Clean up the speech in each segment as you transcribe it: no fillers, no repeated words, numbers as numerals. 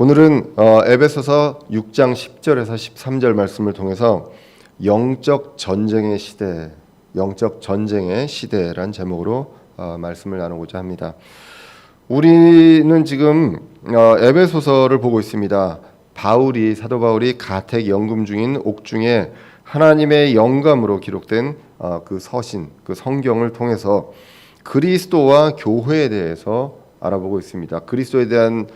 오늘은 에베소서 6장 10절에서 13절 말씀을 통해서 영적 전쟁의 시대란 제목으로 말씀을 나누고자 합니다. 우리는 지금 에베소서를 보고 있습니다. 사도 바울이 가택 연금 중인 옥중에 하나님의 영감으로 기록된 그 서신, 그 성경을 통해서 그리스도와 교회에 대해서 알아보고 있습니다. 그리스도에 대한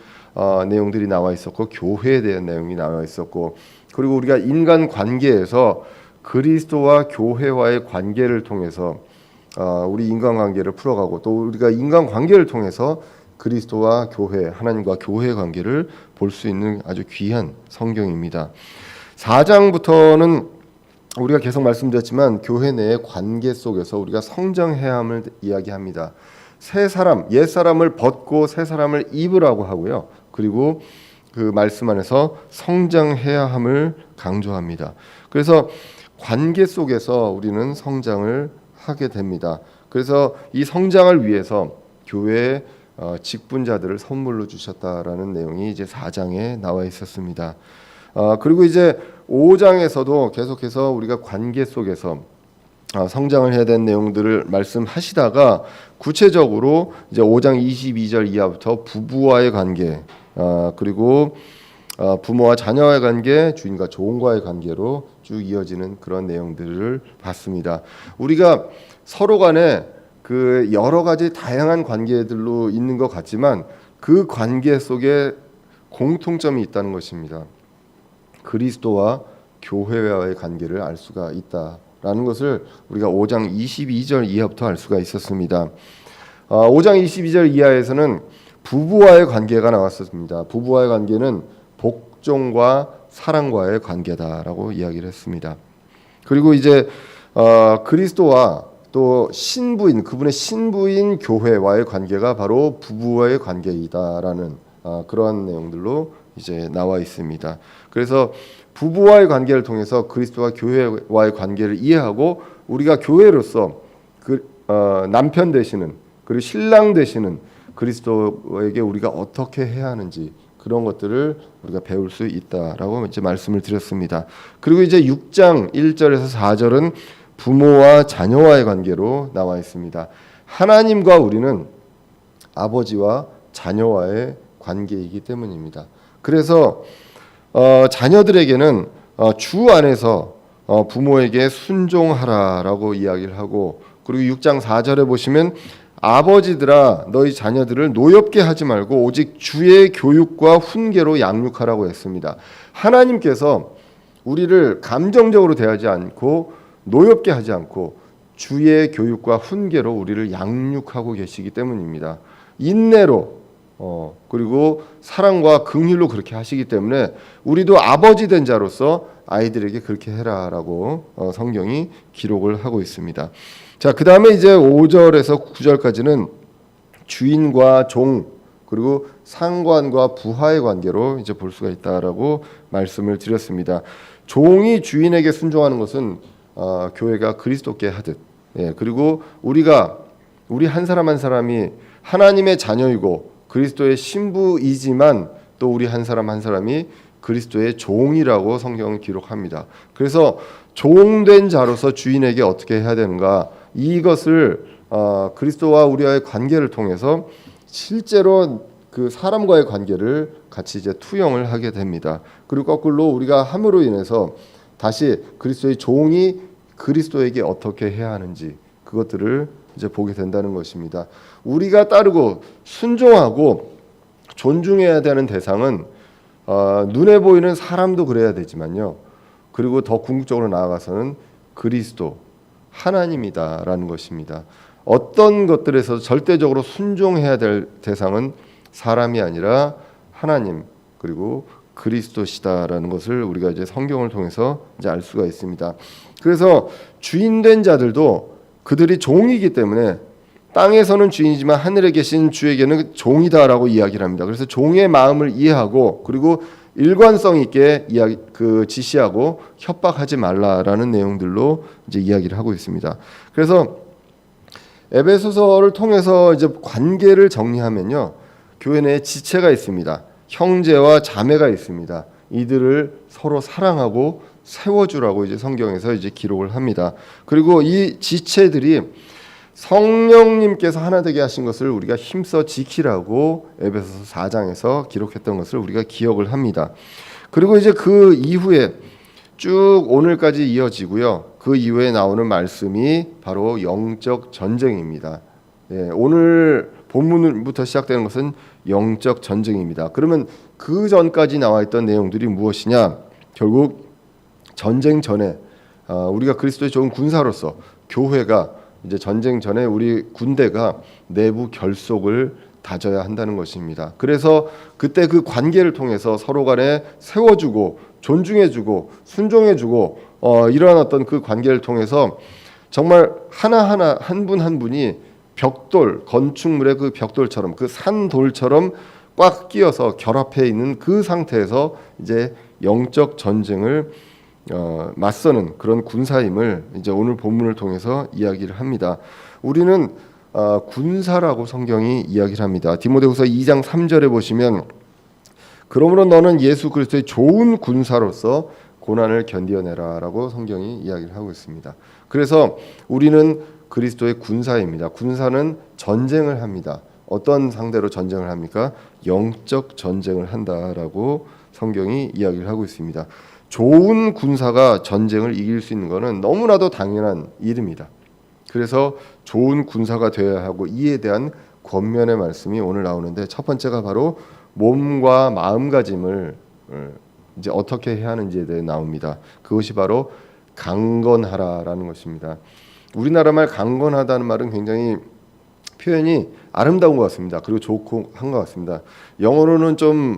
내용들이 나와 있었고, 교회에 대한 내용이 나와 있었고, 그리고 우리가 인간 관계에서 그리스도와 교회와의 관계를 통해서 우리 인간 관계를 풀어가고, 또 우리가 인간 관계를 통해서 그리스도와 교회, 하나님과 교회의 관계를 볼 수 있는 아주 귀한 성경입니다. 4장부터는 우리가 계속 말씀드렸지만 교회 내의 관계 속에서 우리가 성장해야 함을 이야기합니다. 옛 사람을 벗고 새 사람을 입으라고 하고요. 그리고 그 말씀 안에서 성장해야 함을 강조합니다. 그래서 관계 속에서 우리는 성장을 하게 됩니다. 그래서 이 성장을 위해서 교회에 직분자들을 선물로 주셨다라는 내용이 이제 4장에 나와 있었습니다. 그리고 이제 5장에서도 계속해서 우리가 관계 속에서 성장을 해야 되는 내용들을 말씀하시다가 구체적으로 이제 5장 22절 이하부터 부부와의 관계, 그리고 부모와 자녀와의 관계, 주인과 종과의 관계로 쭉 이어지는 그런 내용들을 봤습니다. 우리가 서로 간에 그 여러 가지 다양한 관계들로 있는 것 같지만 그 관계 속에 공통점이 있다는 것입니다. 그리스도와 교회와의 관계를 알 수가 있다라는 것을 우리가 5장 22절 이하부터 알 수가 있었습니다. 5장 22절 이하에서는 부부와의 관계가 나왔었습니다. 부부와의 관계는 복종과 사랑과의 관계다라고 이야기를 했습니다. 그리고 이제 그리스도와 또 신부인, 그분의 신부인 교회와의 관계가 바로 부부와의 관계이다라는 그러한 내용들로 이제 나와 있습니다. 그래서 부부와의 관계를 통해서 그리스도와 교회와의 관계를 이해하고 우리가 교회로서 남편 되시는, 그리고 신랑 되시는 그리스도에게 우리가 어떻게 해야 하는지 그런 것들을 우리가 배울 수 있다라고 이제 말씀을 드렸습니다. 그리고 이제 6장 1절에서 4절은 부모와 자녀와의 관계로 나와 있습니다. 하나님과 우리는 아버지와 자녀와의 관계이기 때문입니다. 그래서 자녀들에게는 주 안에서 부모에게 순종하라라고 이야기를 하고, 그리고 6장 4절에 보시면 아버지들아 너희 자녀들을 노엽게 하지 말고 오직 주의 교육과 훈계로 양육하라고 했습니다. 하나님께서 우리를 감정적으로 대하지 않고 노엽게 하지 않고 주의 교육과 훈계로 우리를 양육하고 계시기 때문입니다. 인내로 그리고 사랑과 긍휼로 그렇게 하시기 때문에 우리도 아버지 된 자로서 아이들에게 그렇게 해라라고 성경이 기록을 하고 있습니다. 자, 그 다음에 이제 5절에서 9절까지는 주인과 종, 그리고 상관과 부하의 관계로 이제 볼 수가 있다라고 말씀을 드렸습니다. 종이 주인에게 순종하는 것은 교회가 그리스도께 하듯, 그리고 우리 한 사람 한 사람이 하나님의 자녀이고 그리스도의 신부이지만 또 우리 한 사람 한 사람이 그리스도의 종이라고 성경은 기록합니다. 그래서 종된 자로서 주인에게 어떻게 해야 되는가, 이것을 그리스도와 우리와의 관계를 통해서 실제로 그 사람과의 관계를 같이 이제 투영을 하게 됩니다. 그리고 거꾸로 우리가 함으로 인해서 다시 그리스도의 종이 그리스도에게 어떻게 해야 하는지 그것들을 이제 보게 된다는 것입니다. 우리가 따르고 순종하고 존중해야 되는 대상은 눈에 보이는 사람도 그래야 되지만요. 그리고 더 궁극적으로 나아가서는 그리스도, 하나님이다라는 것입니다. 어떤 것들에서 절대적으로 순종해야 될 대상은 사람이 아니라 하나님, 그리고 그리스도시다라는 것을 우리가 이제 성경을 통해서 이제 알 수가 있습니다. 그래서 주인된 자들도 그들이 종이기 때문에 땅에서는 주인이지만 하늘에 계신 주에게는 종이다라고 이야기를 합니다. 그래서 종의 마음을 이해하고 그리고 일관성 있게 지시하고 협박하지 말라라는 내용들로 이제 이야기를 하고 있습니다. 그래서 에베소서를 통해서 이제 관계를 정리하면요, 교회 내에 지체가 있습니다. 형제와 자매가 있습니다. 이들을 서로 사랑하고 세워주라고 이제 성경에서 이제 기록을 합니다. 그리고 이 지체들이 성령님께서 하나 되게 하신 것을 우리가 힘써 지키라고 에베소서 4장에서 기록했던 것을 우리가 기억을 합니다. 그리고 이제 그 이후에 쭉 오늘까지 이어지고요. 그 이후에 나오는 말씀이 바로 영적 전쟁입니다. 예, 오늘 본문부터 시작되는 것은 영적 전쟁입니다. 그러면 그 전까지 나와 있던 내용들이 무엇이냐? 결국 전쟁 전에 우리가 그리스도의 좋은 군사로서 교회가 이제 전쟁 전에 우리 군대가 내부 결속을 다져야 한다는 것입니다. 그래서 그때 그 관계를 통해서 서로 간에 세워주고 존중해주고 순종해주고 이러한 어떤 그 관계를 통해서 정말 하나하나 한 분 한 분이 벽돌, 건축물의 그 벽돌처럼 그 산돌처럼 꽉 끼어서 결합해 있는 그 상태에서 이제 영적 전쟁을 맞서는 그런 군사임을 이제 오늘 본문을 통해서 이야기를 합니다. 우리는 군사라고 성경이 이야기를 합니다. 디모데후서 2장 3절에 보시면 그러므로 너는 예수 그리스도의 좋은 군사로서 고난을 견디어내라라고 성경이 이야기를 하고 있습니다. 그래서 우리는 그리스도의 군사입니다. 군사는 전쟁을 합니다. 어떤 상대로 전쟁을 합니까? 영적 전쟁을 한다라고 성경이 이야기를 하고 있습니다. 좋은 군사가 전쟁을 이길 수 있는 것은 너무나도 당연한 일입니다. 그래서 좋은 군사가 되어야 하고 이에 대한 권면의 말씀이 오늘 나오는데 첫 번째가 바로 몸과 마음가짐을 이제 어떻게 해야 하는지에 대해 나옵니다. 그것이 바로 강건하라라는 것입니다. 우리나라 말 강건하다는 말은 굉장히 표현이 아름다운 것 같습니다. 그리고 좋고 한 것 같습니다. 영어로는 좀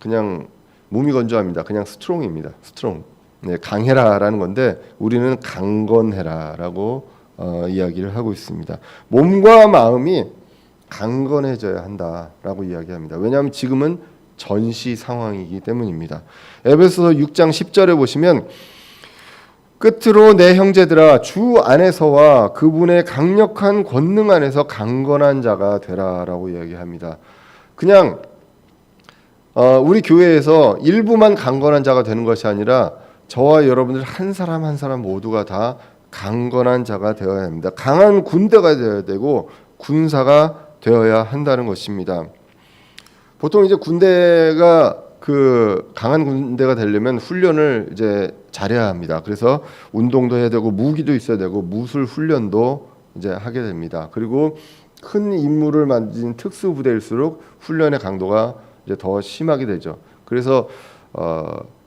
그냥 몸이 건조합니다. 그냥 스트롱입니다. 스트롱. 네, 강해라라는 건데 우리는 강건해라라고 이야기를 하고 있습니다. 몸과 마음이 강건해져야 한다라고 이야기합니다. 왜냐하면 지금은 전시 상황이기 때문입니다. 에베소서 6장 10절에 보시면 끝으로 내 형제들아 주 안에서와 그분의 강력한 권능 안에서 강건한 자가 되라라고 이야기합니다. 그냥 우리 교회에서 일부만 강건한 자가 되는 것이 아니라 저와 여러분들 한 사람 한 사람 모두가 다 강건한 자가 되어야 합니다. 강한 군대가 되어야 되고 군사가 되어야 한다는 것입니다. 보통 이제 군대가 그 강한 군대가 되려면 훈련을 이제 잘해야 합니다. 그래서 운동도 해야 되고 무기도 있어야 되고 무술 훈련도 이제 하게 됩니다. 그리고 큰 임무를 만진 특수 부대일수록 훈련의 강도가 이제 더 심하게 되죠. 그래서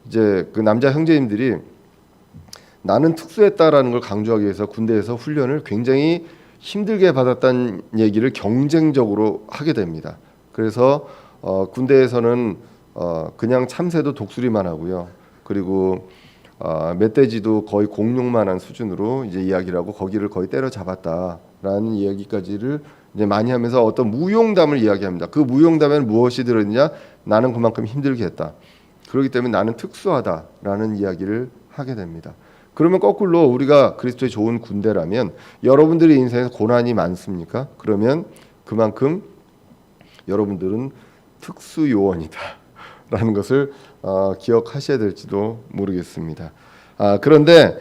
이제 그 남자 형제님들이 나는 특수했다라는 걸 강조하기 위해서 군대에서 훈련을 굉장히 힘들게 받았다는 얘기를 경쟁적으로 하게 됩니다. 그래서 군대에서는 그냥 참새도 독수리만 하고요. 그리고 멧돼지도 거의 공룡만한 수준으로 이제 이야기를 하고 거기를 거의 때려잡았다라는 이야기까지를 이제 많이 하면서 어떤 무용담을 이야기합니다. 그 무용담에는 무엇이 들어있냐? 나는 그만큼 힘들게 했다. 그렇기 때문에 나는 특수하다라는 이야기를 하게 됩니다. 그러면 거꾸로 우리가 그리스도의 좋은 군대라면 여러분들의 인생에서 고난이 많습니까? 그러면 그만큼 여러분들은 특수 요원이다라는 것을 기억하셔야 될지도 모르겠습니다. 그런데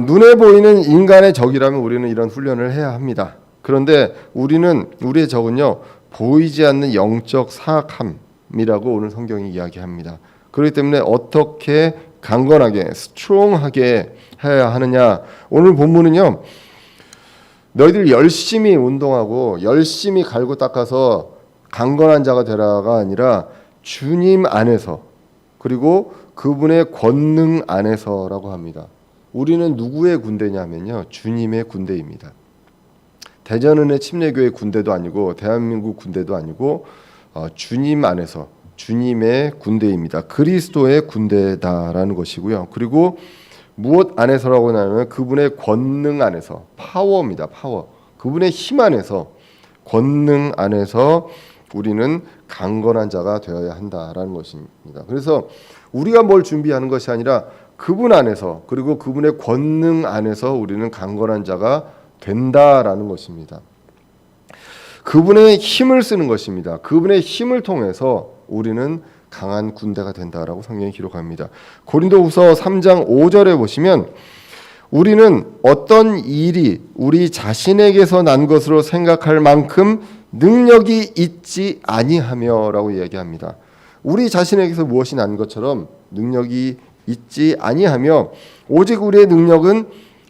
눈에 보이는 인간의 적이라면 우리는 이런 훈련을 해야 합니다. 그런데 우리의 적은요 보이지 않는 영적 사악함이라고 오늘 성경이 이야기합니다. 그렇기 때문에 어떻게 강건하게 스트롱하게 해야 하느냐? 오늘 본문은요 너희들 열심히 운동하고 열심히 갈고 닦아서 강건한 자가 되라가 아니라 주님 안에서 그리고 그분의 권능 안에서라고 합니다. 우리는 누구의 군대냐면요 주님의 군대입니다. 대전은혜 침례교회 군대도 아니고 대한민국 군대도 아니고 주님 안에서 주님의 군대입니다. 그리스도의 군대다라는 것이고요. 그리고 무엇 안에서라고 하면 그분의 권능 안에서 파워입니다. 파워. 그분의 힘 안에서 권능 안에서 우리는 강건한 자가 되어야 한다라는 것입니다. 그래서 우리가 뭘 준비하는 것이 아니라 그분 안에서 그리고 그분의 권능 안에서 우리는 강건한 자가 된다라는 것입니다. 그분의 힘을 쓰는 것입니다. 그분의 힘을 통해서 우리는 강한 군대가 된다라고 성경이 기록합니다. 고린도후서 3장 5절에 보시면 우리는 어떤 일이 우리 자신에게서 난 것으로 생각할 만큼 능력이 있지 아니하며라고 이야기합니다. 우리 자신에게서 무엇이 난 것처럼 능력이 있지 아니하며 오직 우리의 능력은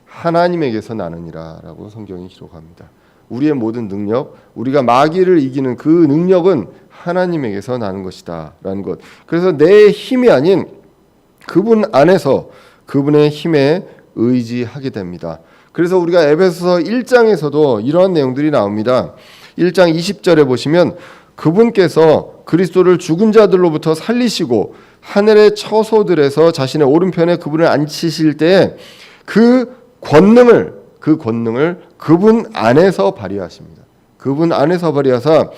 하나님에게서 나느니라라고 성경이 기록합니다. 우리의 모든 능력, 우리가 마귀를 이기는 그 능력은 하나님에게서 나는 것이다라는 것. 그래서 내 힘이 아닌 그분 안에서 그분의 힘에 의지하게 됩니다. 그래서 우리가 에베소서 1장에서도 이러한 내용들이 나옵니다. 1장 20절에 보시면 그분께서 그리스도를 죽은 자들로부터 살리시고 하늘의 처소들에서 자신의 오른편에 그분을 앉히실 때 그 권능을 그분 안에서 발휘하십니다. 그분 안에서 발휘하사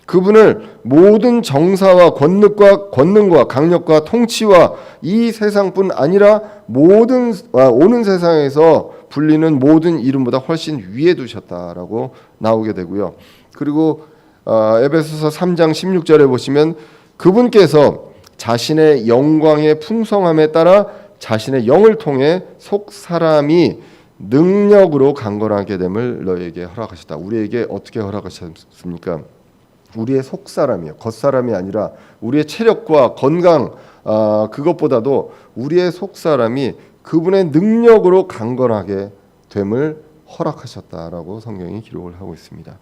그분을 모든 정사와 권능과 강력과 통치와 이 세상뿐 아니라 모든 오는 세상에서 불리는 모든 이름보다 훨씬 위에 두셨다라고 나오게 되고요. 그리고 에베소서 3장 16절에 보시면 그분께서 자신의 영광의 풍성함에 따라 자신의 영을 통해 속 사람이 능력으로 강건하게 됨을 너희에게 허락하셨다. 우리에게 어떻게 허락하셨습니까? 우리의 속 사람이요, 겉 사람이 아니라 우리의 체력과 건강 그것보다도 우리의 속 사람이 그분의 능력으로 강건하게 됨을 허락하셨다라고 성경이 기록을 하고 있습니다.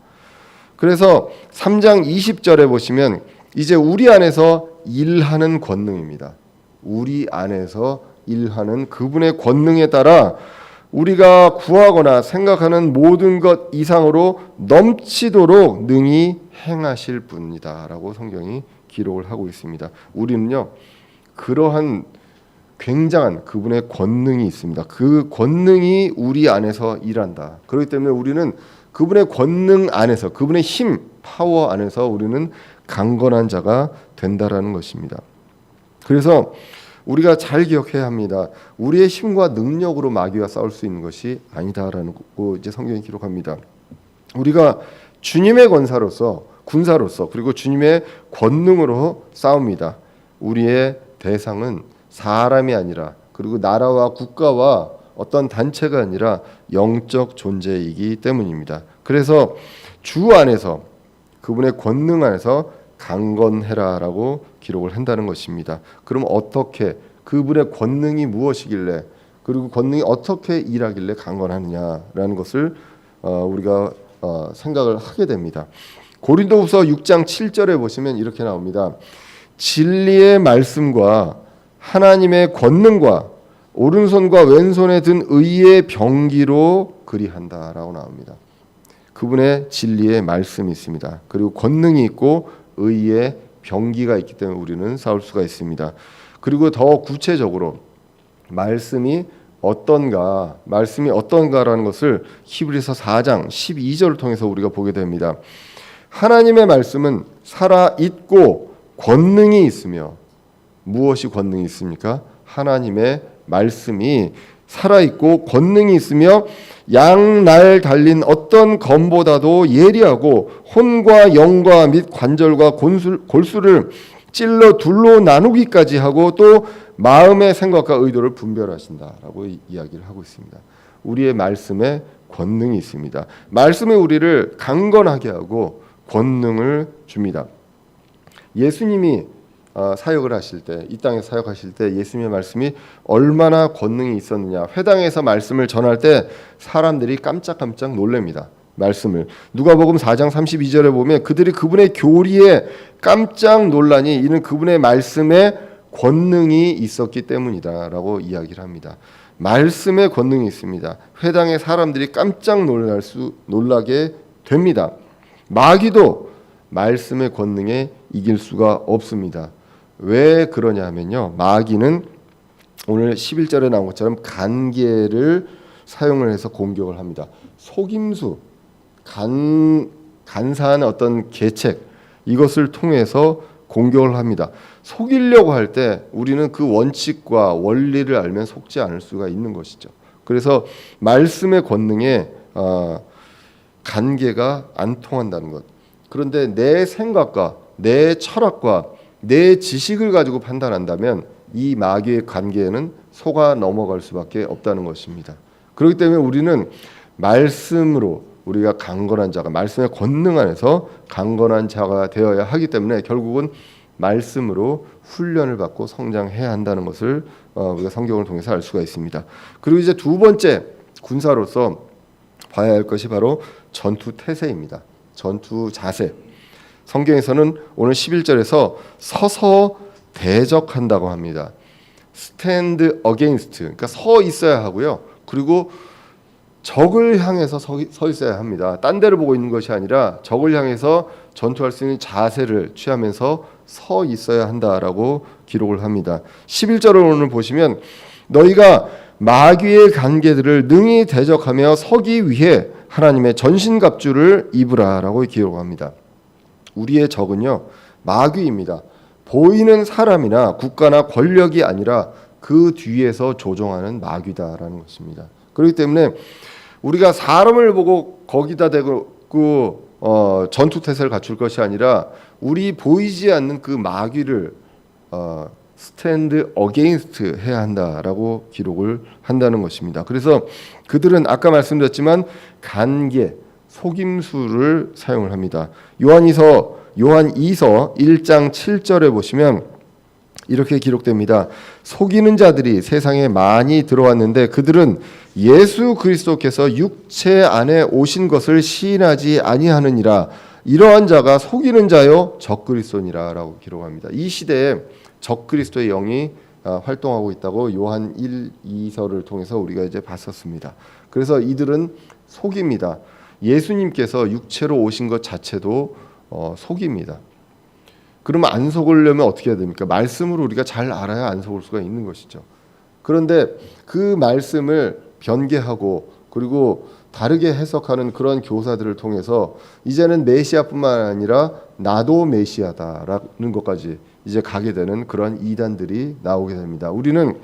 그래서 3장 20절에 보시면 이제 우리 안에서 일하는 권능입니다. 우리 안에서 일하는 그분의 권능에 따라 우리가 구하거나 생각하는 모든 것 이상으로 넘치도록 능히 행하실 분이다라고 성경이 기록을 하고 있습니다. 우리는요, 그러한 굉장한 그분의 권능이 있습니다. 그 권능이 우리 안에서 일한다. 그렇기 때문에 우리는 그분의 권능 안에서, 그분의 힘, 파워 안에서 우리는 강건한 자가 된다라는 것입니다. 그래서 우리가 잘 기억해야 합니다. 우리의 힘과 능력으로 마귀와 싸울 수 있는 것이 아니다라는 거 이제 성경이 기록합니다. 우리가 주님의 군사로서 그리고 주님의 권능으로 싸웁니다. 우리의 대상은 사람이 아니라 그리고 나라와 국가와 어떤 단체가 아니라 영적 존재이기 때문입니다. 그래서 주 안에서 그분의 권능 안에서 강건해라라고 기록을 한다는 것입니다. 그럼 어떻게 그분의 권능이 무엇이길래 그리고 권능이 어떻게 일하길래 강건하느냐라는 것을 우리가 생각을 하게 됩니다. 고린도후서 6장 7절에 보시면 이렇게 나옵니다. 진리의 말씀과 하나님의 권능과 오른손과 왼손에 든 의의 병기로 그리한다라고 나옵니다. 그분의 진리의 말씀이 있습니다. 그리고 권능이 있고 의의 병기가 있기 때문에 우리는 싸울 수가 있습니다. 그리고 더 구체적으로 말씀이 어떤가라는 것을 히브리서 4장 12절을 통해서 우리가 보게 됩니다. 하나님의 말씀은 살아있고 권능이 있으며 무엇이 권능이 있습니까? 하나님의 말씀이 살아있고 권능이 있으며 양날 달린 어떤 검보다도 예리하고 혼과 영과 및 관절과 골수를 찔러 둘로 나누기까지 하고 또 마음의 생각과 의도를 분별하신다라고 이야기를 하고 있습니다. 우리의 말씀에 권능이 있습니다. 말씀이 우리를 강건하게 하고 권능을 줍니다. 예수님이 사역을 하실 때, 이 땅에 사역하실 때 예수님의 말씀이 얼마나 권능이 있었느냐. 회당에서 말씀을 전할 때 사람들이 깜짝깜짝 놀랍니다. 말씀을 누가복음 4장 32절에 보면 그들이 그분의 교리에 깜짝 놀라니 이는 그분의 말씀에 권능이 있었기 때문이다라고 이야기를 합니다. 말씀에 권능이 있습니다. 회당의 사람들이 깜짝 놀라게 됩니다. 마귀도 말씀의 권능에 이길 수가 없습니다. 왜 그러냐 하면요, 마귀는 오늘 11절에 나온 것처럼 간계를 사용을 해서 공격을 합니다. 속임수, 간사한 어떤 계책, 이것을 통해서 공격을 합니다. 속이려고 할 때 우리는 그 원칙과 원리를 알면 속지 않을 수가 있는 것이죠. 그래서 말씀의 권능에 간계가 안 통한다는 것. 그런데 내 생각과 내 철학과 내 지식을 가지고 판단한다면 이 마귀의 관계에는 속아 넘어갈 수밖에 없다는 것입니다. 그렇기 때문에 우리는 말씀으로 우리가 강건한 자가, 말씀의 권능 안에서 강건한 자가 되어야 하기 때문에 결국은 말씀으로 훈련을 받고 성장해야 한다는 것을 우리가 성경을 통해서 알 수가 있습니다. 그리고 이제 두 번째 군사로서 봐야 할 것이 바로 전투 태세입니다. 전투 자세. 성경에서는 오늘 11절에서 서서 대적한다고 합니다. stand against, 그러니까 서 있어야 하고요. 그리고 적을 향해서 서 있어야 합니다. 딴 데를 보고 있는 것이 아니라 적을 향해서 전투할 수 있는 자세를 취하면서 서 있어야 한다라고 기록을 합니다. 11절을 오늘 보시면 너희가 마귀의 관계들을 능히 대적하며 서기 위해 하나님의 전신갑주를 입으라라고 기록합니다. 우리의 적은요, 마귀입니다. 보이는 사람이나 국가나 권력이 아니라 그 뒤에서 조종하는 마귀다라는 것입니다. 그렇기 때문에 우리가 사람을 보고 거기다 대고 전투 태세를 갖출 것이 아니라 우리 보이지 않는 그 마귀를 스탠드 어게인스트 해야 한다라고 기록을 한다는 것입니다. 그래서 그들은 아까 말씀드렸지만 간계, 속임수를 사용을 합니다. 요한 2서 1장 7절에 보시면 이렇게 기록됩니다. 속이는 자들이 세상에 많이 들어왔는데 그들은 예수 그리스도께서 육체 안에 오신 것을 시인하지 아니하느니라. 이러한 자가 속이는 자요 적그리스도니라라고 기록합니다. 이 시대에 적그리스도의 영이 활동하고 있다고 요한 1, 2서를 통해서 우리가 이제 봤었습니다. 그래서 이들은 속입니다. 예수님께서 육체로 오신 것 자체도 속입니다. 그러면 안 속으려면 어떻게 해야 됩니까? 말씀으로 우리가 잘 알아야 안 속을 수가 있는 것이죠. 그런데 그 말씀을 변개하고 그리고 다르게 해석하는 그런 교사들을 통해서 이제는 메시아뿐만 아니라 나도 메시아다라는 것까지 이제 가게 되는 그런 이단들이 나오게 됩니다. 우리는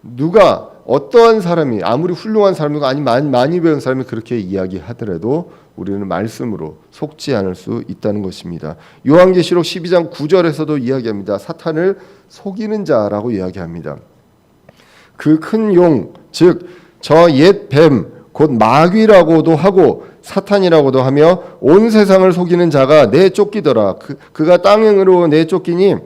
누가 어떠한 사람이 아무리 훌륭한 사람이고 아니 많이 배운 사람이 그렇게 이야기하더라도 우리는 말씀으로 속지 않을 수 있다는 것입니다. 요한계시록 12장 9절에서도 이야기합니다. 사탄을 속이는 자라고 이야기합니다. 그 큰 용, 즉 저 옛 뱀, 곧 마귀라고도 하고 사탄이라고도 하며 온 세상을 속이는 자가 내쫓기더라. 그가 땅으로 내쫓기니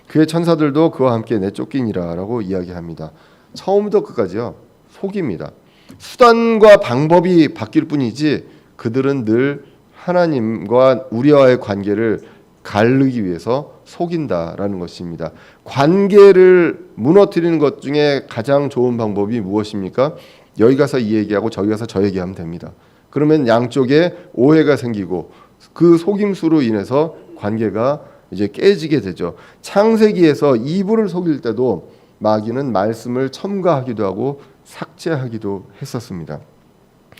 그의 천사들도 그와 함께 내쫓기니라라고 이야기합니다. 처음부터 끝까지요. 속입니다. 수단과 방법이 바뀔 뿐이지 그들은 늘 하나님과 우리와의 관계를 가르기 위해서 속인다라는 것입니다. 관계를 무너뜨리는 것 중에 가장 좋은 방법이 무엇입니까? 여기 가서 이 얘기하고 저기 가서 저 얘기하면 됩니다. 그러면 양쪽에 오해가 생기고 그 속임수로 인해서 관계가 이제 깨지게 되죠. 창세기에서 이브를 속일 때도 마귀는 말씀을 첨가하기도 하고 삭제하기도 했었습니다.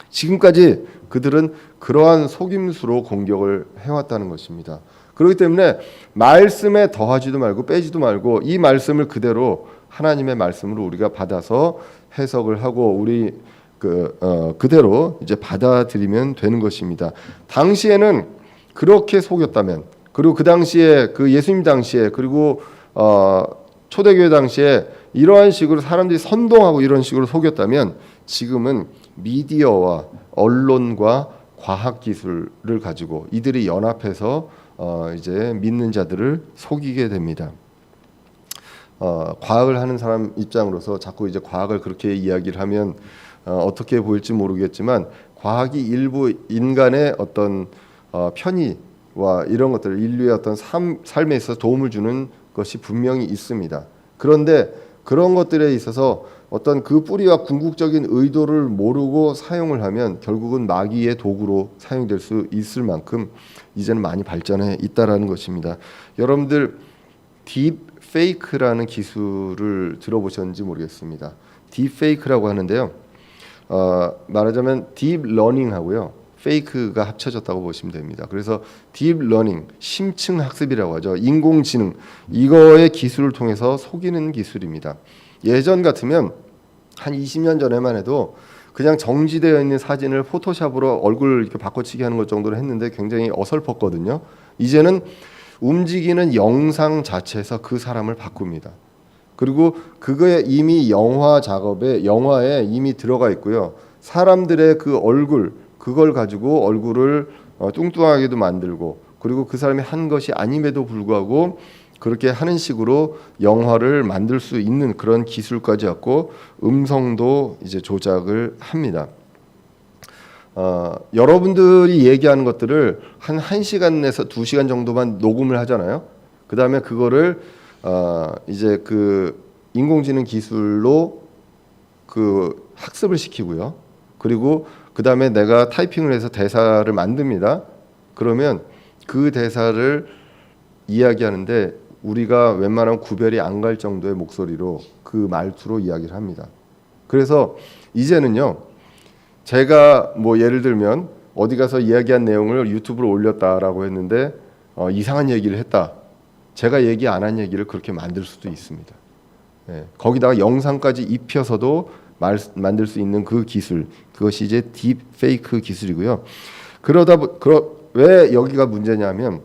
지금까지 그들은 그러한 속임수로 공격을 해왔다는 것입니다. 그렇기 때문에 말씀에 더하지도 말고 빼지도 말고 이 말씀을 그대로 하나님의 말씀으로 우리가 받아서 해석을 하고 우리 그대로 이제 받아들이면 되는 것입니다. 당시에는 그렇게 속였다면 그리고 그 당시에 그 예수님 당시에 그리고 초대교회 당시에 이러한 식으로 사람들이 선동하고 이런 식으로 속였다면 지금은 미디어와 언론과 과학 기술을 가지고 이들이 연합해서 이제 믿는 자들을 속이게 됩니다. 과학을 하는 사람 입장으로서 자꾸 이제 과학을 그렇게 이야기를 하면 어떻게 보일지 모르겠지만 과학이 일부 인간의 어떤 편의와 이런 것들 인류의 어떤 삶에 있어서 도움을 주는 것이 분명히 있습니다. 그런데 그런 것들에 있어서 어떤 그 뿌리와 궁극적인 의도를 모르고 사용을 하면 결국은 마귀의 도구로 사용될 수 있을 만큼 이제는 많이 발전해 있다라는 것입니다. 여러분들 딥페이크라는 기술을 들어보셨는지 모르겠습니다. 딥페이크라고 하는데요. 말하자면 딥러닝하고요. 페이크가 합쳐졌다고 보시면 됩니다. 그래서 딥러닝, 심층 학습이라고 하죠. 인공지능, 이거의 기술을 통해서 속이는 기술입니다. 예전 같으면 한 20년 전에만 해도 그냥 정지되어 있는 사진을 포토샵으로 얼굴 이렇게 바꿔치기 하는 것 정도로 했는데 굉장히 어설펐거든요. 이제는 움직이는 영상 자체에서 그 사람을 바꿉니다. 그리고 그거에 이미 영화에 이미 들어가 있고요. 사람들의 그 얼굴, 그걸 가지고 얼굴을 뚱뚱하게도 만들고, 그리고 그 사람이 한 것이 아님에도 불구하고 그렇게 하는 식으로 영화를 만들 수 있는 그런 기술까지 갖고 음성도 이제 조작을 합니다. 여러분들이 얘기하는 것들을 한 1시간에서 2시간 정도만 녹음을 하잖아요. 그 다음에 그거를 이제 그 인공지능 기술로 그 학습을 시키고요. 그리고 그 다음에 내가 타이핑을 해서 대사를 만듭니다. 그러면 그 대사를 이야기하는데 우리가 웬만하면 구별이 안 갈 정도의 목소리로 그 말투로 이야기를 합니다. 그래서 이제는요, 제가 뭐 예를 들면 어디 가서 이야기한 내용을 유튜브로 올렸다라고 했는데 이상한 얘기를 했다. 제가 얘기 안 한 얘기를 그렇게 만들 수도 있습니다. 예, 거기다가 영상까지 입혀서도 만들 수 있는 그 기술, 그것이 이제 딥페이크 기술이고요. 왜 여기가 문제냐면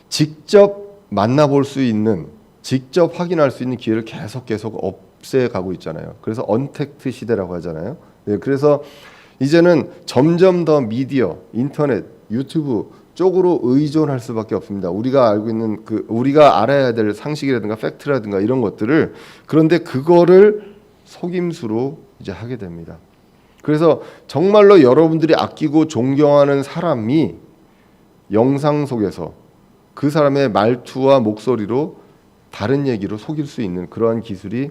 직접 만나볼 수 있는, 직접 확인할 수 있는 기회를 계속 없애가고 있잖아요. 그래서 언택트 시대라고 하잖아요. 네, 그래서 이제는 점점 더 미디어, 인터넷, 유튜브 쪽으로 의존할 수밖에 없습니다. 우리가 알고 있는 우리가 알아야 될 상식이라든가 팩트라든가 이런 것들을, 그런데 그거를 속임수로 이제 하게 됩니다. 그래서 정말로 여러분들이 아끼고 존경하는 사람이 영상 속에서 그 사람의 말투와 목소리로 다른 얘기로 속일 수 있는 그러한 기술이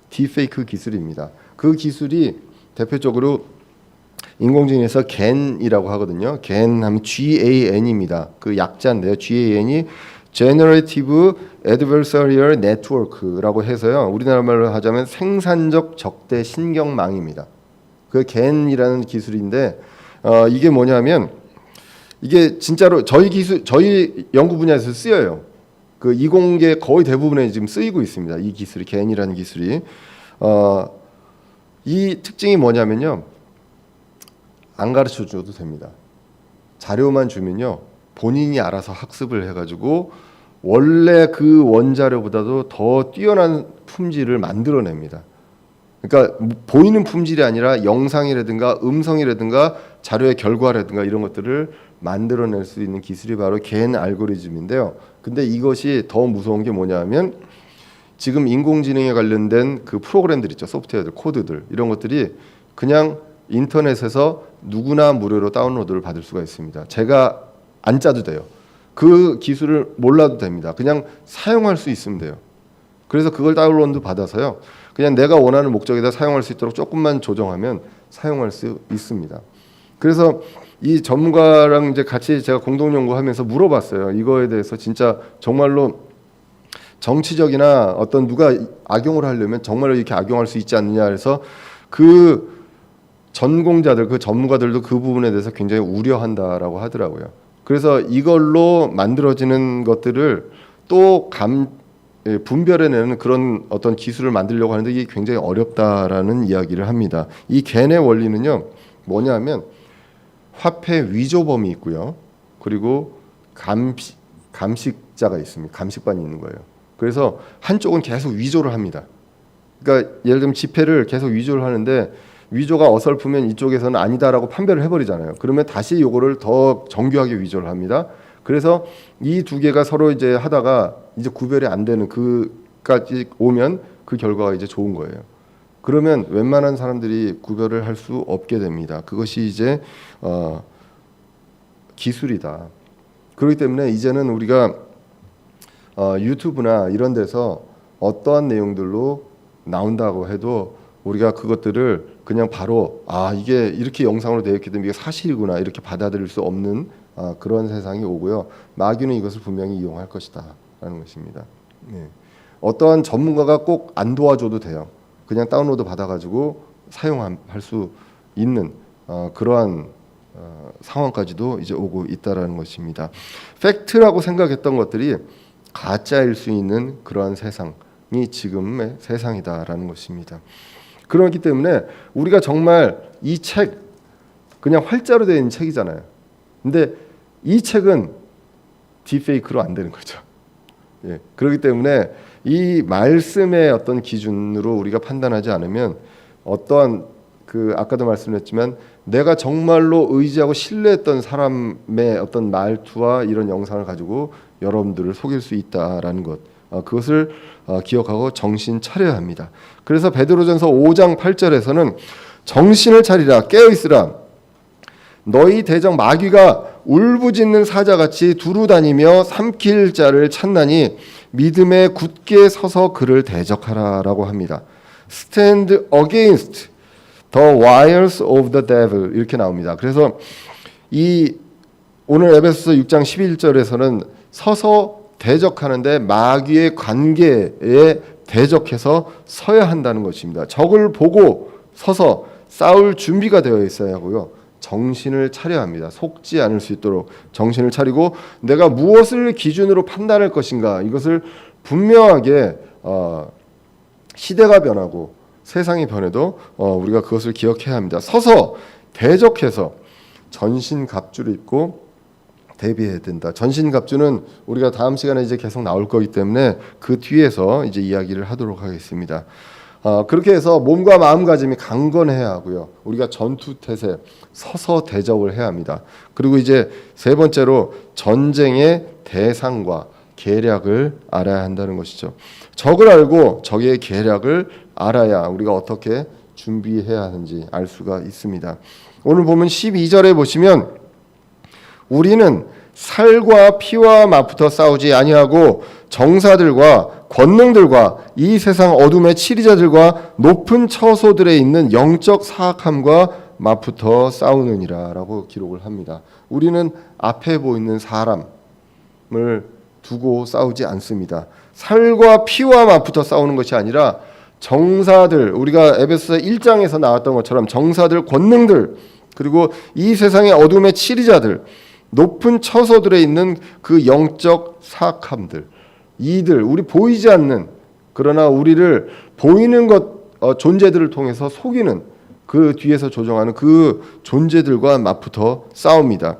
딥페이크 기술입니다. 그 기술이 대표적으로 인공지능에서 GAN이라고 하거든요. GAN 하면 GAN입니다. 그 약자인데요. GAN이 Generative Adversarial Network라고 해서요. 우리나라 말로 하자면 생산적 적대 신경망입니다. 그 GAN이라는 기술인데 이게 뭐냐면 이게 진짜로 저희 연구 분야에서 쓰여요. 그 이공계 거의 대부분에 지금 쓰이고 있습니다. 이 기술이, GAN이라는 기술이. 이 특징이 뭐냐면요, 안 가르쳐 줘도 됩니다. 자료만 주면요, 본인이 알아서 학습을 해가지고 원래 그 원자료보다도 더 뛰어난 품질을 만들어냅니다. 그러니까 보이는 품질이 아니라 영상이라든가 음성이라든가 자료의 결과라든가 이런 것들을 만들어낼 수 있는 기술이 바로 GAN 알고리즘인데요. 근데 이것이 더 무서운 게 뭐냐면 지금 인공지능에 관련된 그 프로그램들 있죠. 소프트웨어들, 코드들, 이런 것들이 그냥 인터넷에서 누구나 무료로 다운로드를 받을 수가 있습니다. 제가 안 짜도 돼요. 그 기술을 몰라도 됩니다. 그냥 사용할 수 있으면 돼요. 그래서 그걸 다운로드 받아서요, 그냥 내가 원하는 목적에다 사용할 수 있도록 조금만 조정하면 사용할 수 있습니다. 그래서 이 전문가랑 이제 같이 제가 공동 연구하면서 물어봤어요. 이거에 대해서 진짜 정말로 정치적이나 어떤 누가 악용을 하려면 정말로 이렇게 악용할 수 있지 않느냐 해서 그 전공자들, 그 전문가들도 그 부분에 대해서 굉장히 우려한다라고 하더라고요. 그래서 이걸로 만들어지는 것들을 또 분별해내는 그런 어떤 기술을 만들려고 하는데 이게 굉장히 어렵다라는 이야기를 합니다. 이 겐의 원리는요, 뭐냐면 화폐 위조범이 있고요, 그리고 감식자가 있습니다. 감식반이 있는 거예요. 그래서 한쪽은 계속 위조를 합니다. 그러니까 예를 들면 지폐를 계속 위조를 하는데 위조가 어설프면 이쪽에서는 아니다라고 판별을 해버리잖아요. 그러면 다시 요거를 더 정교하게 위조를 합니다. 그래서 이 두 개가 서로 이제 하다가 이제 구별이 안 되는 그까지 오면 그 결과가 이제 좋은 거예요. 그러면 웬만한 사람들이 구별을 할 수 없게 됩니다. 그것이 이제 기술이다. 그렇기 때문에 이제는 우리가 유튜브나 이런 데서 어떠한 내용들로 나온다고 해도 우리가 그것들을 그냥 바로 이게 이렇게 영상으로 되어 있기 때문에 이게 사실이구나 이렇게 받아들일 수 없는 그런 세상이 오고요. 마귀는 이것을 분명히 이용할 것이다 라는 것입니다. 네. 어떠한 전문가가 꼭 안 도와줘도 돼요. 그냥 다운로드 받아가지고 사용할 수 있는 그러한 상황까지도 이제 오고 있다라는 것입니다. 팩트라고 생각했던 것들이 가짜일 수 있는 그러한 세상이 지금의 세상이다라는 것입니다. 그렇기 때문에 우리가 정말 이 책 그냥 활자로 되어 있는 책이잖아요. 근데 이 책은 딥페이크로 안 되는 거죠. 예, 그렇기 때문에 이 말씀의 어떤 기준으로 우리가 판단하지 않으면 어떠한 아까도 말씀했지만 내가 정말로 의지하고 신뢰했던 사람의 어떤 말투와 이런 영상을 가지고 여러분들을 속일 수 있다라는 것, 그것을 기억하고 정신 차려야 합니다. 그래서 베드로전서 5장 8절에서는 정신을 차리라, 깨어 있으라. 너희 대적 마귀가 울부짖는 사자같이 두루 다니며 삼킬 자를 찾나니 믿음에 굳게 서서 그를 대적하라라고 합니다. Stand against the wiles of the devil 이렇게 나옵니다. 그래서 이 오늘 에베소서 6장 11절에서는 서서 대적하는데 마귀의 관계에 대적해서 서야 한다는 것입니다. 적을 보고 서서 싸울 준비가 되어 있어야 하고요. 정신을 차려야 합니다. 속지 않을 수 있도록 정신을 차리고 내가 무엇을 기준으로 판단할 것인가 이것을 분명하게 시대가 변하고 세상이 변해도 우리가 그것을 기억해야 합니다. 서서 대적해서 전신갑주를 입고 대비해야 된다. 전신갑주는 우리가 다음 시간에 이제 계속 나올 거기 때문에 그 뒤에서 이제 이야기를 하도록 하겠습니다. 그렇게 해서 몸과 마음가짐이 강건해야 하고요. 우리가 전투태세 서서 대적을 해야 합니다. 그리고 이제 세 번째로 전쟁의 대상과 계략을 알아야 한다는 것이죠. 적을 알고 적의 계략을 알아야 우리가 어떻게 준비해야 하는지 알 수가 있습니다. 오늘 보면 12절에 보시면 우리는 살과 피와 맞붙어 싸우지 아니하고 정사들과 권능들과 이 세상 어둠의 치리자들과 높은 처소들에 있는 영적 사악함과 맞붙어 싸우느니라라고 기록을 합니다. 우리는 앞에 보이는 사람을 두고 싸우지 않습니다. 살과 피와 맞붙어 싸우는 것이 아니라 정사들, 우리가 에베소서 1장에서 나왔던 것처럼 정사들, 권능들, 그리고 이 세상의 어둠의 치리자들, 높은 처소들에 있는 그 영적 사악함들, 이들 우리 보이지 않는 그러나 우리를 보이는 것 존재들을 통해서 속이는 그 뒤에서 조종하는 그 존재들과 맞붙어 싸웁니다.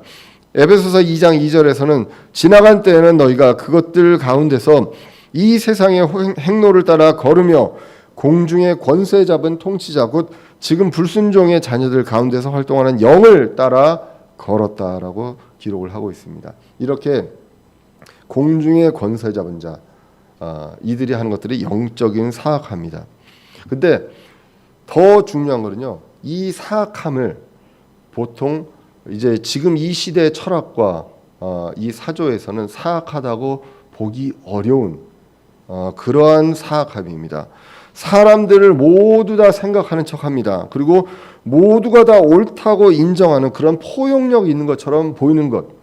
에베소서 2장 2절에서는 지나간 때에는 너희가 그것들 가운데서 이 세상의 행로를 따라 걸으며 공중의 권세 잡은 통치자 곧 지금 불순종의 자녀들 가운데서 활동하는 영을 따라 걸었다라고 기록을 하고 있습니다. 이렇게 공중의 권세 잡은 자, 이들이 하는 것들이 영적인 사악함이다. 근데 더 중요한 거는요, 이 사악함을 보통 이제 지금 이 시대의 철학과 이 사조에서는 사악하다고 보기 어려운 그러한 사악함입니다. 사람들을 모두 다 생각하는 척합니다. 그리고 모두가 다 옳다고 인정하는 그런 포용력이 있는 것처럼 보이는 것,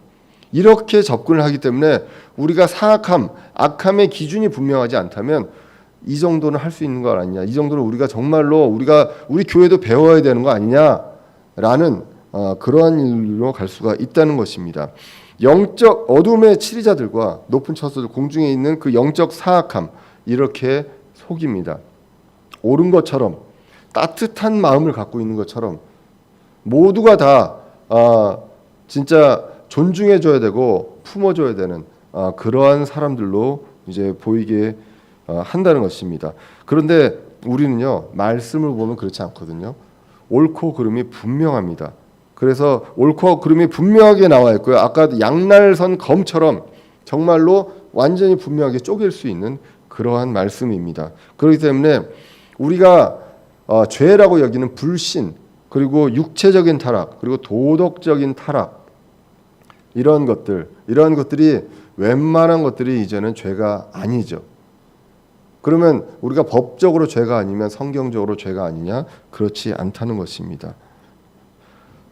이렇게 접근을 하기 때문에 우리가 사악함, 악함의 기준이 분명하지 않다면 이 정도는 할 수 있는 거 아니냐, 이 정도는 우리가 정말로 우리 교회도 배워야 되는 거 아니냐라는 그러한 일로 갈 수가 있다는 것입니다. 영적 어둠의 치리자들과 높은 처소들, 공중에 있는 그 영적 사악함, 이렇게 속입니다. 옳은 것처럼, 따뜻한 마음을 갖고 있는 것처럼 모두가 다 진짜 존중해줘야 되고 품어줘야 되는 그러한 사람들로 이제 보이게 한다는 것입니다. 그런데 우리는요, 말씀을 보면 그렇지 않거든요. 옳고 그름이 분명합니다. 그래서 옳고 그름이 분명하게 나와 있고요. 아까 양날선 검처럼 정말로 완전히 분명하게 쪼갤 수 있는 그러한 말씀입니다. 그렇기 때문에 우리가 죄라고 여기는 불신, 그리고 육체적인 타락, 그리고 도덕적인 타락, 이런 것들이 웬만한 것들이 이제는 죄가 아니죠. 그러면 우리가 법적으로 죄가 아니면 성경적으로 죄가 아니냐? 그렇지 않다는 것입니다.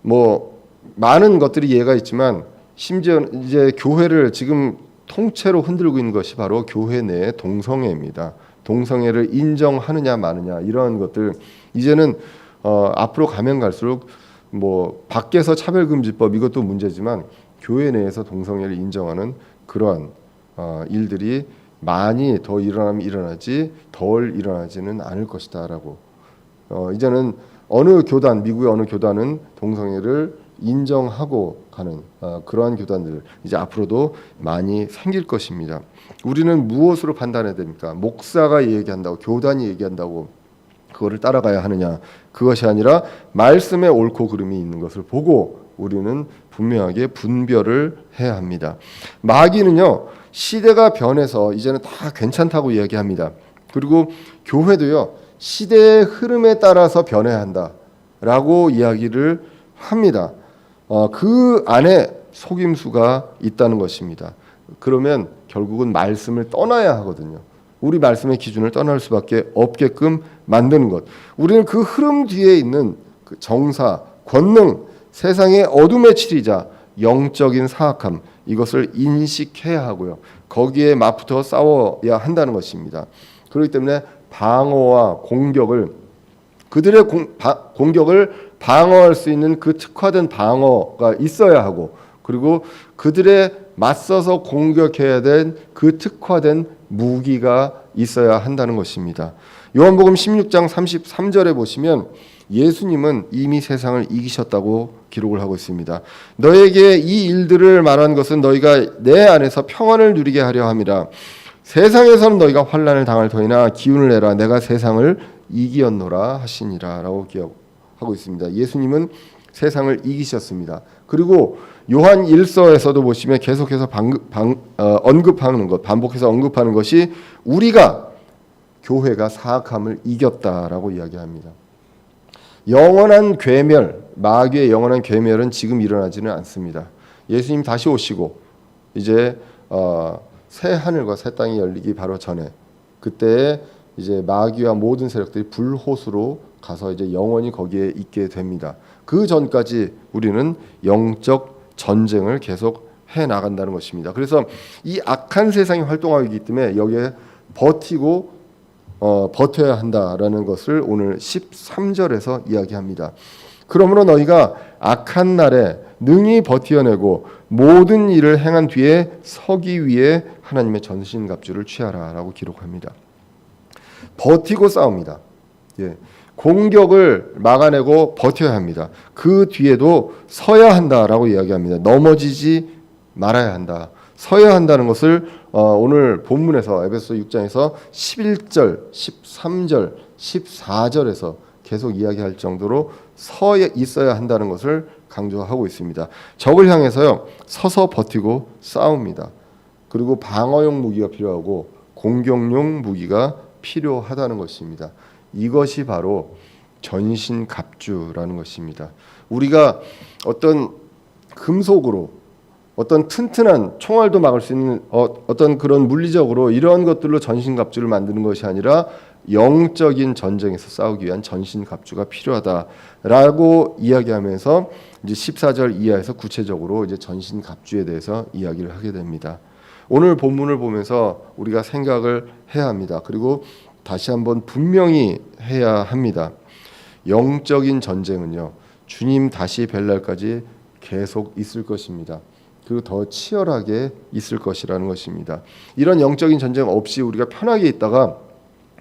뭐 많은 것들이 예가 있지만 심지어 이제 교회를 지금 통째로 흔들고 있는 것이 바로 교회 내의 동성애입니다. 동성애를 인정하느냐 마느냐, 이러한 것들 이제는 앞으로 가면 갈수록 뭐 밖에서 차별금지법 이것도 문제지만 교회 내에서 동성애를 인정하는 그러한 일들이 많이 더 일어나면 일어나지 덜 일어나지는 않을 것이다라고 이제는 어느 교단, 미국의 어느 교단은 동성애를 인정하고 가는 그러한 교단들 이제 앞으로도 많이 생길 것입니다. 우리는 무엇으로 판단해야 됩니까? 목사가 얘기한다고, 교단이 얘기한다고 그거를 따라가야 하느냐? 그것이 아니라 말씀에 옳고 그름이 있는 것을 보고 우리는 분명하게 분별을 해야 합니다. 마귀는요, 시대가 변해서 이제는 다 괜찮다고 이야기합니다. 그리고 교회도요, 시대의 흐름에 따라서 변해야 한다라고 이야기를 합니다. 그 안에 속임수가 있다는 것입니다. 그러면 결국은 말씀을 떠나야 하거든요. 우리 말씀의 기준을 떠날 수밖에 없게끔 만드는 것. 우리는 그 흐름 뒤에 있는 그 정사, 권능, 세상의 어둠의 치리자, 영적인 사악함, 이것을 인식해야 하고요. 거기에 맞붙어 싸워야 한다는 것입니다. 그렇기 때문에 방어와 공격을, 그들의 공격을 방어할 수 있는 그 특화된 방어가 있어야 하고, 그리고 그들의 맞서서 공격해야 된 그 특화된 무기가 있어야 한다는 것입니다. 요한복음 16장 33절에 보시면 예수님은 이미 세상을 이기셨다고 기록을 하고 있습니다. 너에게 이 일들을 말한 것은 너희가 내 안에서 평안을 누리게 하려 함이라. 세상에서는 너희가 환난을 당할 터이나 기운을 내라. 내가 세상을 이기었노라 하시니라 라고 기억하고 있습니다. 예수님은 세상을 이기셨습니다. 그리고 요한 1서에서도 보시면 계속해서 언급하는 것, 반복해서 언급하는 것이 우리가 교회가 사악함을 이겼다라고 이야기합니다. 영원한 괴멸, 마귀의 영원한 괴멸은 지금 일어나지는 않습니다. 예수님 다시 오시고 이제 새 하늘과 새 땅이 열리기 바로 전에, 그때 이제 마귀와 모든 세력들이 불호수로 가서 이제 영원히 거기에 있게 됩니다. 그 전까지 우리는 영적 전쟁을 계속 해 나간다는 것입니다. 그래서 이 악한 세상이 활동하고 있기 때문에 여기에 버텨야 한다라는 것을 오늘 13절에서 이야기합니다. 그러므로 너희가 악한 날에 능히 버텨내고 모든 일을 행한 뒤에 서기 위해 하나님의 전신갑주를 취하라라고 기록합니다. 버티고 싸웁니다. 예. 공격을 막아내고 버텨야 합니다. 그 뒤에도 서야 한다라고 이야기합니다. 넘어지지 말아야 한다. 서야 한다는 것을 오늘 본문에서 에베소 6장에서 11절, 13절, 14절에서 계속 이야기할 정도로 서 있어야 한다는 것을 강조하고 있습니다. 적을 향해서요, 서서 버티고 싸웁니다. 그리고 방어용 무기가 필요하고 공격용 무기가 필요하다는 것입니다. 이것이 바로 전신갑주라는 것입니다. 우리가 어떤 금속으로 어떤 튼튼한 총알도 막을 수 있는 어떤 그런 물리적으로 이러한 것들로 전신갑주를 만드는 것이 아니라 영적인 전쟁에서 싸우기 위한 전신갑주가 필요하다라고 이야기하면서 이제 14절 이하에서 구체적으로 이제 전신갑주에 대해서 이야기를 하게 됩니다. 오늘 본문을 보면서 우리가 생각을 해야 합니다. 그리고 다시 한번 분명히 해야 합니다. 영적인 전쟁은요, 주님 다시 뵐 날까지 계속 있을 것입니다. 그리고 더 치열하게 있을 것이라는 것입니다. 이런 영적인 전쟁 없이 우리가 편하게 있다가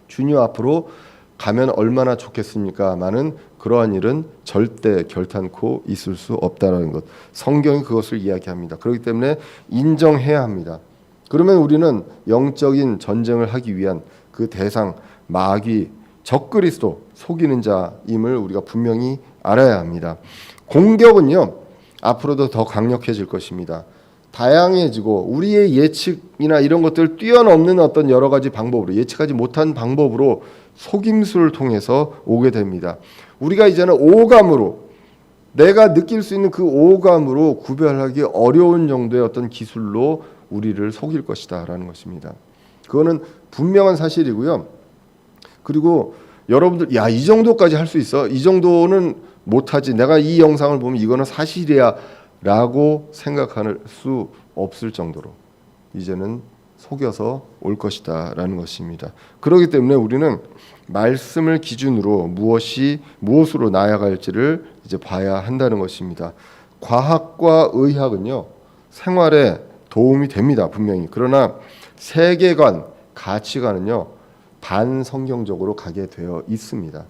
주님 앞으로 가면 얼마나 좋겠습니까?만은 그러한 일은 절대 결탄코 있을 수 없다는 것. 성경이 그것을 이야기합니다. 그렇기 때문에 인정해야 합니다. 그러면 우리는 영적인 전쟁을 하기 위한 그 대상, 마귀, 적그리스도, 속이는 자임을 우리가 분명히 알아야 합니다. 공격은요, 앞으로도 더 강력해질 것입니다. 다양해지고 우리의 예측이나 이런 것들을 뛰어넘는 어떤 여러 가지 방법으로, 예측하지 못한 방법으로 속임수를 통해서 오게 됩니다. 우리가 이제는 오감으로, 내가 느낄 수 있는 그 오감으로 구별하기 어려운 정도의 어떤 기술로 우리를 속일 것이다라는 것입니다. 그거는 분명한 사실이고요. 그리고 여러분들, 야, 이 정도까지 할 수 있어? 이 정도는 못하지. 내가 이 영상을 보면 이거는 사실이야 라고 생각할 수 없을 정도로 이제는 속여서 올 것이다 라는 것입니다. 그렇기 때문에 우리는 말씀을 기준으로 무엇으로 나아갈지를 이제 봐야 한다는 것입니다. 과학과 의학은요, 생활에 도움이 됩니다, 분명히. 그러나 세계관, 가치관은요, 반성경적으로 가게 되어 있습니다.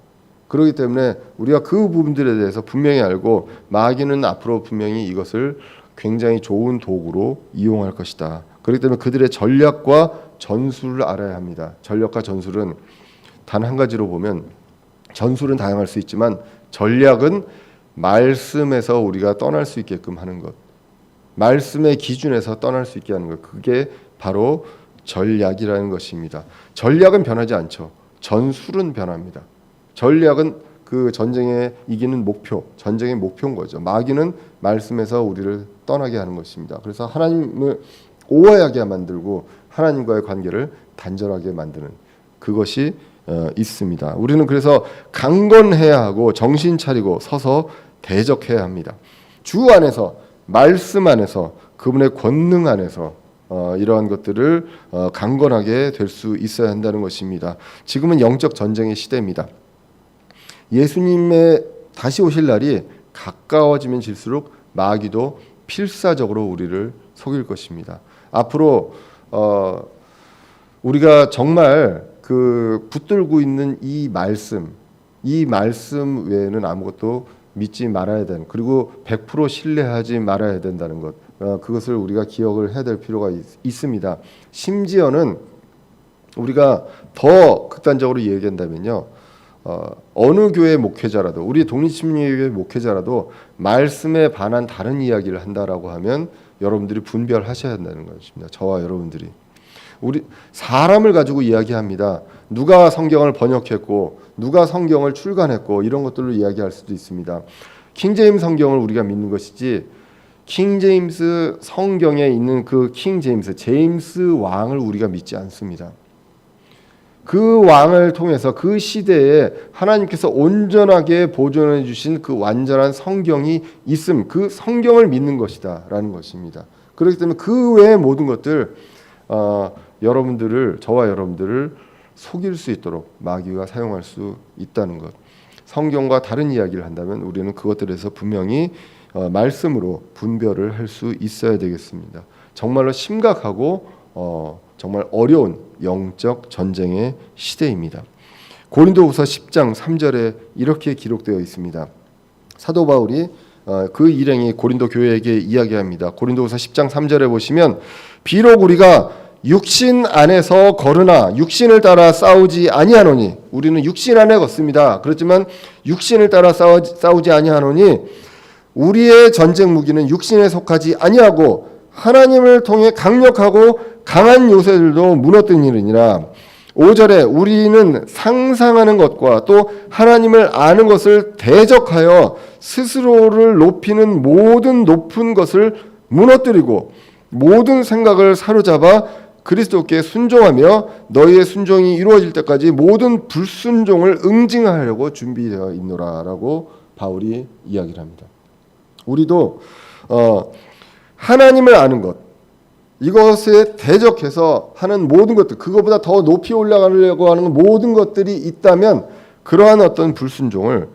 그렇기 때문에 우리가 그 부분들에 대해서 분명히 알고 마귀는 앞으로 분명히 이것을 굉장히 좋은 도구로 이용할 것이다. 그렇기 때문에 그들의 전략과 전술을 알아야 합니다. 전략과 전술은 단 한 가지로 보면 전술은 다양할 수 있지만 전략은 말씀에서 우리가 떠날 수 있게끔 하는 것, 말씀의 기준에서 떠날 수 있게 하는 것, 그게 바로 전략이라는 것입니다. 전략은 변하지 않죠. 전술은 변합니다. 전략은 그 전쟁에 이기는 목표, 전쟁의 목표인 거죠. 마귀는 말씀에서 우리를 떠나게 하는 것입니다. 그래서 하나님을 오해하게 만들고 하나님과의 관계를 단절하게 만드는 그것이 있습니다. 우리는 그래서 강건해야 하고 정신 차리고 서서 대적해야 합니다. 주 안에서, 말씀 안에서, 그분의 권능 안에서 이러한 것들을 강건하게 될 수 있어야 한다는 것입니다. 지금은 영적 전쟁의 시대입니다. 예수님의 다시 오실 날이 가까워지면 질수록 마귀도 필사적으로 우리를 속일 것입니다. 앞으로 우리가 정말 그 붙들고 있는 이 말씀 외에는 아무것도 믿지 말아야 되는, 그리고 100% 신뢰하지 말아야 된다는 것, 그것을 우리가 기억을 해야 될 필요가 있습니다. 심지어는 우리가 더 극단적으로 얘기한다면요, 어느 교회 목회자라도, 우리 독립심리교회 목회자라도 말씀에 반한 다른 이야기를 한다라고 하면 여러분들이 분별하셔야 한다는 것입니다. 저와 여러분들이 우리 사람을 가지고 이야기합니다. 누가 성경을 번역했고 누가 성경을 출간했고 이런 것들을 이야기할 수도 있습니다. 킹제임스 성경을 우리가 믿는 것이지 킹제임스 성경에 있는 그 킹제임스 제임스 왕을 우리가 믿지 않습니다. 그 왕을 통해서 그 시대에 하나님께서 온전하게 보존해 주신 그 완전한 성경이 있음, 그 성경을 믿는 것이다 라는 것입니다. 그렇기 때문에 그 외의 모든 것들 여러분들을, 저와 여러분들을 속일 수 있도록 마귀가 사용할 수 있다는 것, 성경과 다른 이야기를 한다면 우리는 그것들에서 분명히 말씀으로 분별을 할 수 있어야 되겠습니다. 정말로 심각하고 정말 어려운 영적 전쟁의 시대입니다. 고린도후서 10장 3절에 이렇게 기록되어 있습니다. 사도 바울이 그 일행이 고린도 교회에게 이야기합니다. 고린도후서 10장 3절에 보시면 비록 우리가 육신 안에서 거르나 육신을 따라 싸우지 아니하노니, 우리는 육신 안에 걷습니다. 그렇지만 육신을 따라 싸우지 아니하노니 우리의 전쟁 무기는 육신에 속하지 아니하고 하나님을 통해 강력하고 강한 요새들도 무너뜨리니라. 5절에 우리는 상상하는 것과 또 하나님을 아는 것을 대적하여 스스로를 높이는 모든 높은 것을 무너뜨리고 모든 생각을 사로잡아 그리스도께 순종하며 너희의 순종이 이루어질 때까지 모든 불순종을 응징하려고 준비되어 있노라라고 바울이 이야기를 합니다. 우리도 하나님을 아는 것, 이것에 대적해서 하는 모든 것들, 그것보다 더 높이 올라가려고 하는 모든 것들이 있다면 그러한 어떤 불순종을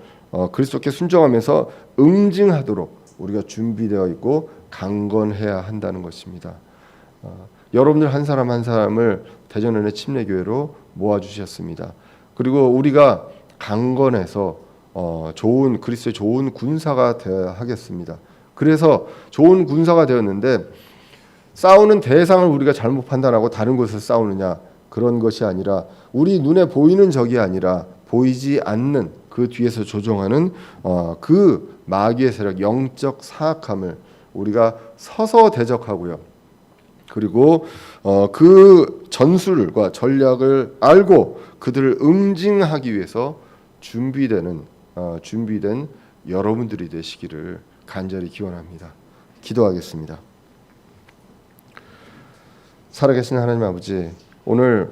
그리스도께 순종하면서 응징하도록 우리가 준비되어 있고 강건해야 한다는 것입니다. 여러분들 한 사람 한 사람을 대전은혜 침례교회로 모아주셨습니다. 그리고 우리가 강건해서 좋은 그리스도의 좋은 군사가 되어야 하겠습니다. 그래서 좋은 군사가 되었는데 싸우는 대상을 우리가 잘못 판단하고 다른 곳에서 싸우느냐, 그런 것이 아니라 우리 눈에 보이는 적이 아니라 보이지 않는 그 뒤에서 조종하는 그 마귀의 세력, 영적 사악함을 우리가 서서 대적하고요. 그리고 그 전술과 전략을 알고 그들을 응징하기 위해서 준비된 여러분들이 되시기를 간절히 기원합니다. 기도하겠습니다. 살아계신 하나님 아버지, 오늘